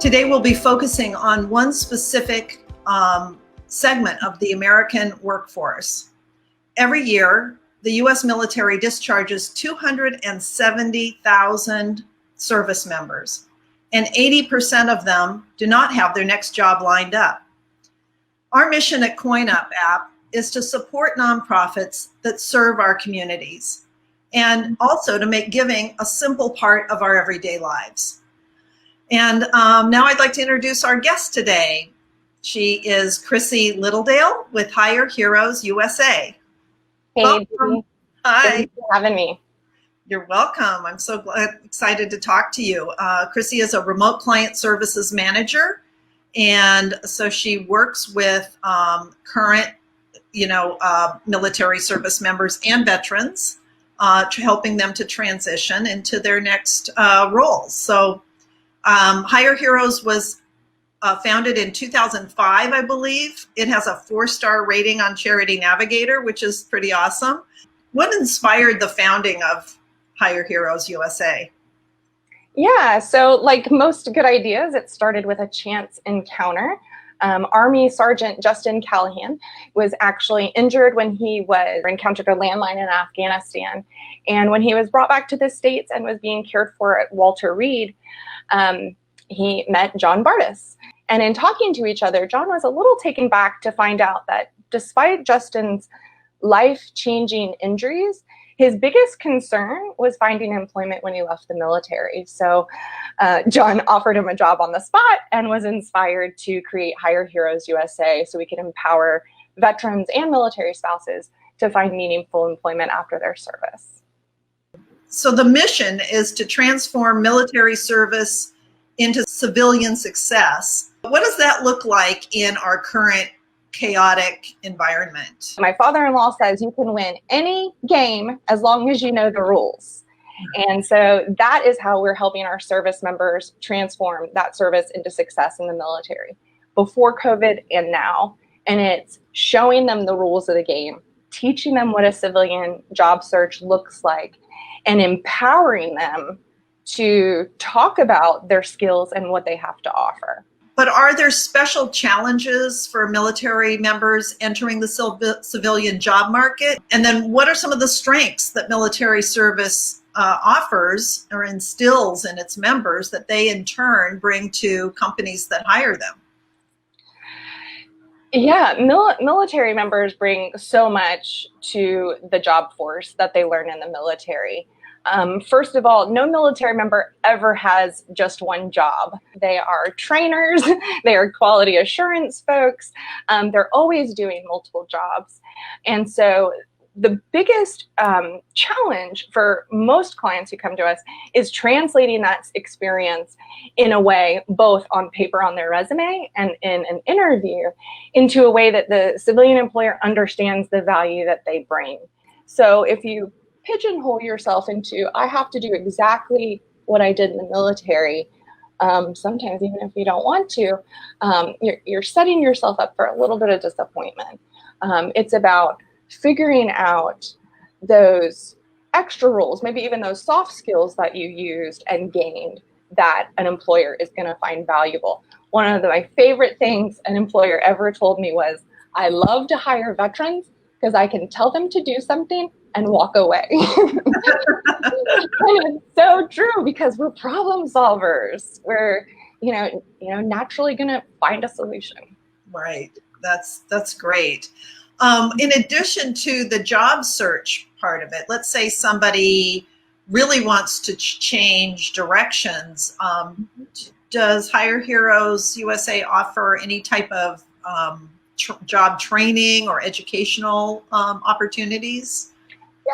Today we'll be focusing on one specific segment of the American workforce. Every year, the U.S. military discharges 270,000 service members, and 80% of them do not have their next job lined up. Our mission at CoinUp app is to support nonprofits that serve our communities, and also to make giving a simple part of our everyday lives. And now I'd like to introduce our guest today. She is Chrissy Littledale with Hire Heroes USA. Hey, welcome. Hi. Thanks for having me. You're welcome. I'm so excited to talk to you. Chrissy is a remote client services manager, and so she works with current, military service members and veterans, helping them to transition into their next roles. So Hire Heroes was founded in 2005, I believe. It has a 4-star rating on Charity Navigator, which is pretty awesome. What inspired the founding of Hire Heroes USA? Yeah, so like most good ideas, it started with a chance encounter. Army Sergeant Justin Callahan was actually injured when he encountered a landmine in Afghanistan. And when he was brought back to the States and was being cared for at Walter Reed, he met John Bardis. And in talking to each other, John was a little taken back to find out that despite Justin's life-changing injuries, his biggest concern was finding employment when he left the military. So John offered him a job on the spot and was inspired to create Hire Heroes USA so we could empower veterans and military spouses to find meaningful employment after their service. So the mission is to transform military service into civilian success. What does that look like in our current chaotic environment? My father-in-law says you can win any game as long as you know the rules. And so that is how we're helping our service members transform that service into success in the military, before COVID and now. And it's showing them the rules of the game, teaching them what a civilian job search looks like, and empowering them to talk about their skills and what they have to offer. But are there special challenges for military members entering the civilian job market? And then what are some of the strengths that military service offers or instills in its members that they in turn bring to companies that hire them? Yeah, military members bring so much to the job force that they learn in the military. First of all, no military member ever has just one job. They are trainers, they are quality assurance folks, they're always doing multiple jobs. And so the biggest challenge for most clients who come to us is translating that experience in a way, both on paper on their resume and in an interview, into a way that the civilian employer understands the value that they bring. So if you pigeonhole yourself into, I have to do exactly what I did in the military, sometimes even if you don't want to, you're setting yourself up for a little bit of disappointment. It's about figuring out those extra rules, maybe even those soft skills that you used and gained that an employer is going to find valuable. One of my favorite things an employer ever told me was, I love to hire veterans because I can tell them to do something and walk away. And it's so true, because we're problem solvers. We're, naturally going to find a solution. Right. That's great. In addition to the job search part of it, let's say somebody really wants to change directions. Does Hire Heroes USA offer any type of job training or educational opportunities?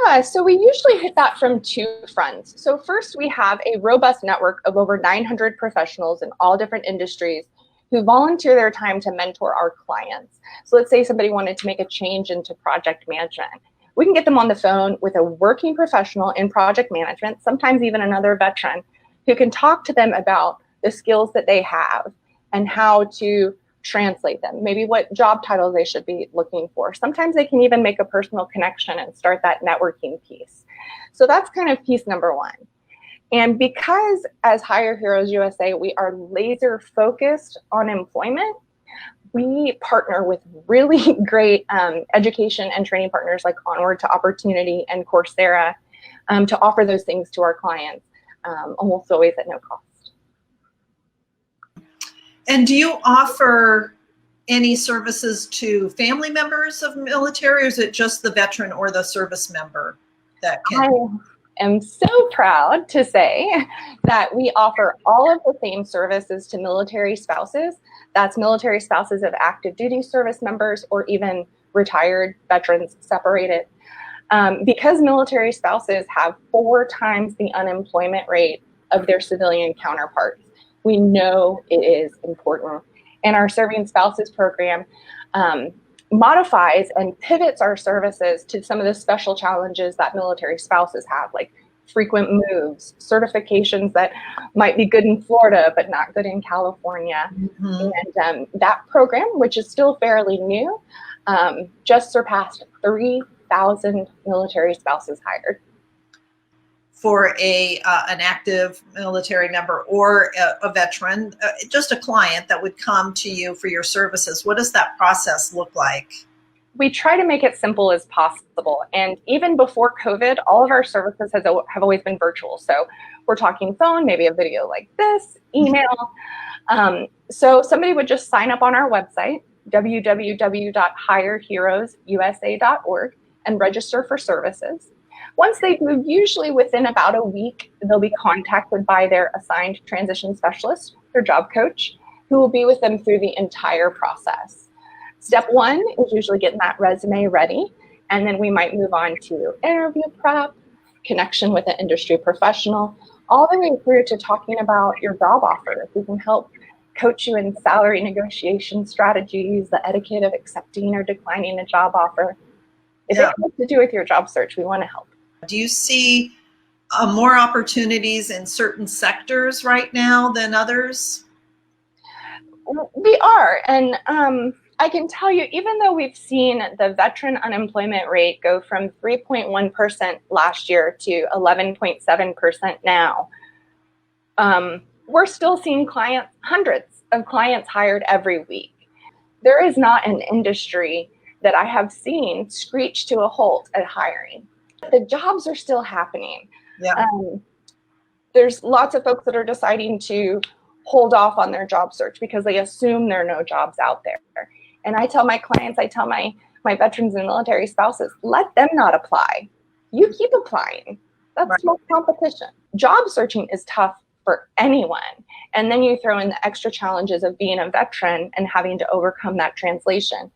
Yeah, so we usually hit that from two fronts. So first, we have a robust network of over 900 professionals in all different industries who volunteer their time to mentor our clients. So let's say somebody wanted to make a change into project management. We can get them on the phone with a working professional in project management, sometimes even another veteran, who can talk to them about the skills that they have and how to translate them, maybe what job titles they should be looking for. Sometimes they can even make a personal connection and start that networking piece. So that's kind of piece number one. And because as Hire Heroes USA, we are laser focused on employment, we partner with really great education and training partners like Onward to Opportunity and Coursera to offer those things to our clients, almost always at no cost. And do you offer any services to family members of military, or is it just the veteran or the service member that can? I am so proud to say that we offer all of the same services to military spouses. That's military spouses of active duty service members or even retired veterans separated. Because military spouses have 4 times the unemployment rate of their civilian counterparts, we know it is important. And our Serving Spouses program modifies and pivots our services to some of the special challenges that military spouses have, like frequent moves, certifications that might be good in Florida but not good in California. Mm-hmm. And that program, which is still fairly new, just surpassed 3,000 military spouses hired. For an active military member or a veteran, just a client that would come to you for your services, what does that process look like? We try to make it simple as possible. And even before COVID, all of our services have always been virtual. So we're talking phone, maybe a video like this, email. So somebody would just sign up on our website, www.hireheroesusa.org, and register for services. Once they move, usually within about a week, they'll be contacted by their assigned transition specialist, their job coach, who will be with them through the entire process. Step 1 is usually getting that resume ready, and then we might move on to interview prep, connection with an industry professional, all the way through to talking about your job offer. If we can help coach you in salary negotiation strategies, the etiquette of accepting or declining a job offer. If it has to do with your job search, we want to help. Do you see more opportunities in certain sectors right now than others? We are. And I can tell you, even though we've seen the veteran unemployment rate go from 3.1% last year to 11.7% now, we're still seeing clients, hundreds of clients hired every week. There is not an industry that I have seen screech to a halt at hiring. The jobs are still happening. Yeah. There's lots of folks that are deciding to hold off on their job search because they assume there are no jobs out there. And I tell my clients, I tell my veterans and military spouses, let them not apply. You keep applying. That's more competition. Job searching is tough for anyone. And then you throw in the extra challenges of being a veteran and having to overcome that translation.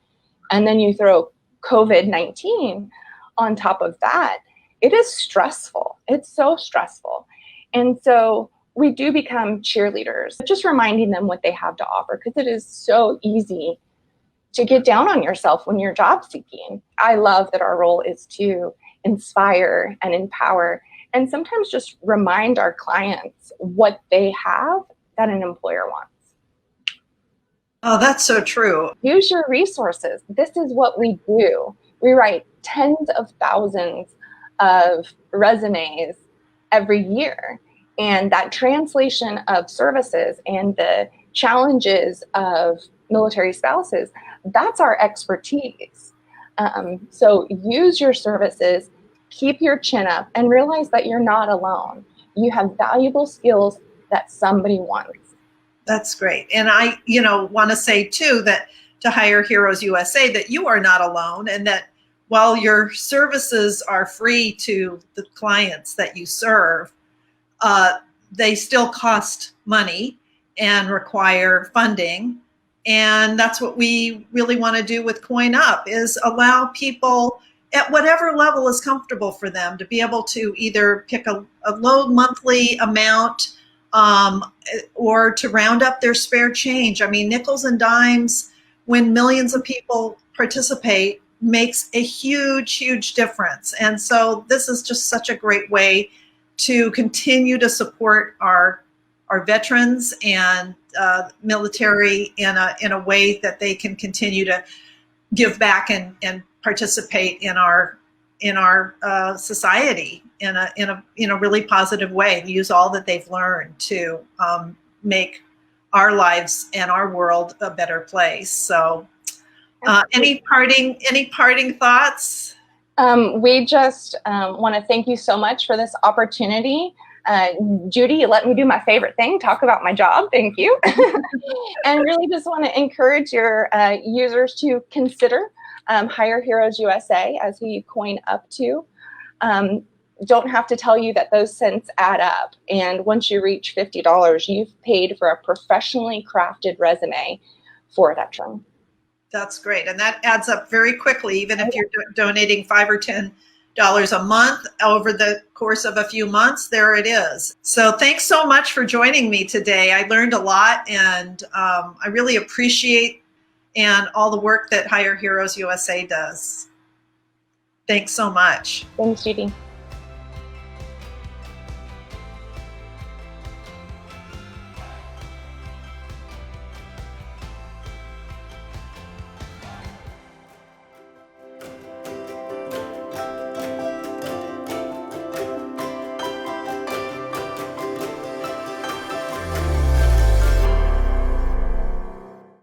And then you throw COVID-19 on top of that. It is stressful. It's so stressful. And so we do become cheerleaders, just reminding them what they have to offer, because it is so easy to get down on yourself when you're job seeking. I love that our role is to inspire and empower, and sometimes just remind our clients what they have that an employer wants. Oh, that's so true. Use your resources. This is what we do. We write tens of thousands of resumes every year. And that translation of services and the challenges of military spouses, that's our expertise. So use your services, keep your chin up, and realize that you're not alone. You have valuable skills that somebody wants. That's great. And I, want to say too that to Hire Heroes USA that you are not alone, and that while your services are free to the clients that you serve, they still cost money and require funding. And that's what we really want to do with Coin Up, is allow people at whatever level is comfortable for them to be able to either pick a low monthly amount or to round up their spare change. I mean, nickels and dimes, when millions of people participate, makes a huge, huge difference. And so this is just such a great way to continue to support our veterans and military in a way that they can continue to give back and participate in our in our society in a really positive way. Use all that they've learned to make our lives and our world a better place. So, any parting thoughts? We just want to thank you so much for this opportunity. Judie, you let me do my favorite thing, talk about my job. Thank you. And really just want to encourage your users to consider Hire Heroes USA as who you coin up to. Don't have to tell you that those cents add up. And once you reach $50, you've paid for a professionally crafted resume for a veteran. That's great. And that adds up very quickly, even if you're donating $5 or $10 a month over the course of a few months, there it is. So thanks so much for joining me today. I learned a lot, and I really appreciate all the work that Hire Heroes USA does. Thanks so much. Thanks, Judie.